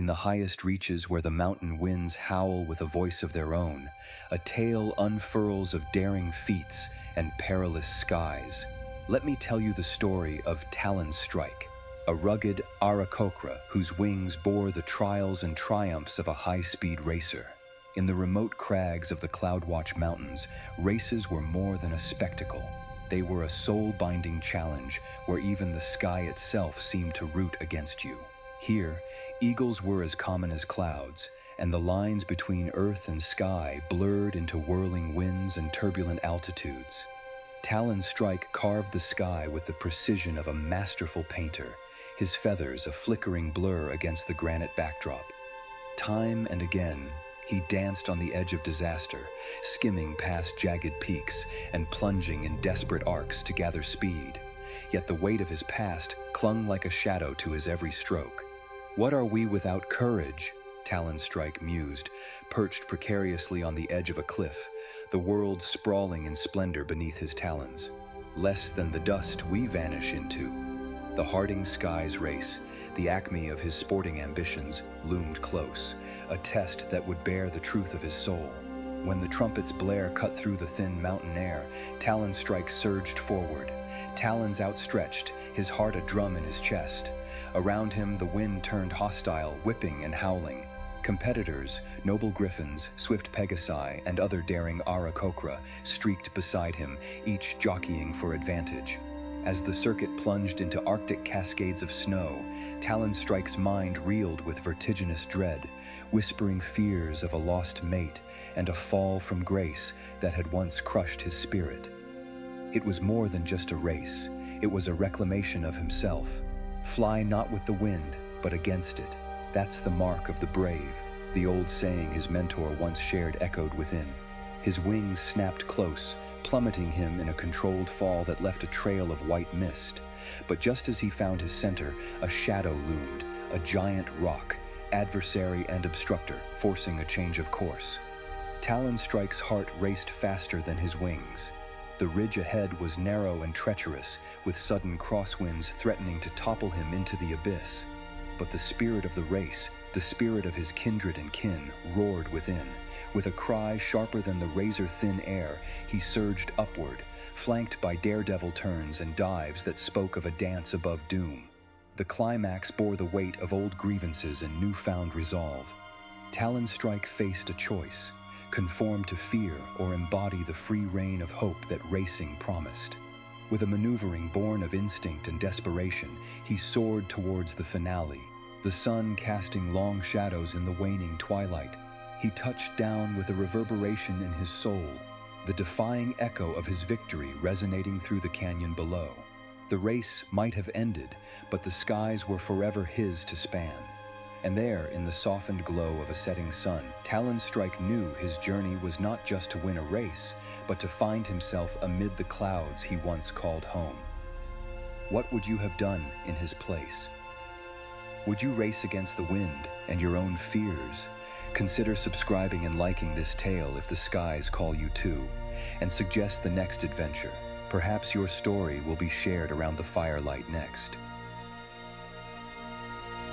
In the highest reaches where the mountain winds howl with a voice of their own, a tale unfurls of daring feats and perilous skies. Let me tell you the story of Talonstrike, a rugged aarakocra whose wings bore the trials and triumphs of a high-speed racer. In the remote crags of the Cloudwatch Mountains, races were more than a spectacle. They were a soul-binding challenge where even the sky itself seemed to root against you. Here, eagles were as common as clouds, and the lines between earth and sky blurred into whirling winds and turbulent altitudes. Talonstrike carved the sky with the precision of a masterful painter, his feathers a flickering blur against the granite backdrop. Time and again, he danced on the edge of disaster, skimming past jagged peaks and plunging in desperate arcs to gather speed. Yet the weight of his past clung like a shadow to his every stroke. "What are we without courage?" Talonstrike mused, perched precariously on the edge of a cliff, the world sprawling in splendor beneath his talons. "Less than the dust we vanish into." The Harding Skies race, the acme of his sporting ambitions, loomed close, a test that would bear the truth of his soul. When the trumpet's blare cut through the thin mountain air, Talonstrike surged forward, talons outstretched, his heart a drum in his chest. Around him, the wind turned hostile, whipping and howling. Competitors, noble griffins, swift pegasi, and other daring aarakocra streaked beside him, each jockeying for advantage. As the circuit plunged into Arctic cascades of snow, Talonstrike's mind reeled with vertiginous dread, whispering fears of a lost mate and a fall from grace that had once crushed his spirit. It was more than just a race. It was a reclamation of himself. Fly not with the wind, but against it. That's the mark of the brave, the old saying his mentor once shared echoed within. His wings snapped close, plummeting him in a controlled fall that left a trail of white mist. But just as he found his center, a shadow loomed, a giant rock, adversary and obstructor, forcing a change of course. Talonstrike's heart raced faster than his wings. The ridge ahead was narrow and treacherous, with sudden crosswinds threatening to topple him into the abyss. But the spirit of the race, the spirit of his kindred and kin, roared within. With a cry sharper than the razor-thin air, he surged upward, flanked by daredevil turns and dives that spoke of a dance above doom. The climax bore the weight of old grievances and newfound resolve. Talonstrike faced a choice: conform to fear or embody the free reign of hope that racing promised. With a maneuvering born of instinct and desperation, he soared towards the finale, the sun casting long shadows in the waning twilight. He touched down with a reverberation in his soul, the defying echo of his victory resonating through the canyon below. The race might have ended, but the skies were forever his to span. And there, in the softened glow of a setting sun, Talonstrike knew his journey was not just to win a race, but to find himself amid the clouds he once called home. What would you have done in his place? Would you race against the wind and your own fears? Consider subscribing and liking this tale if the skies call you too, and suggest the next adventure. Perhaps your story will be shared around the firelight next.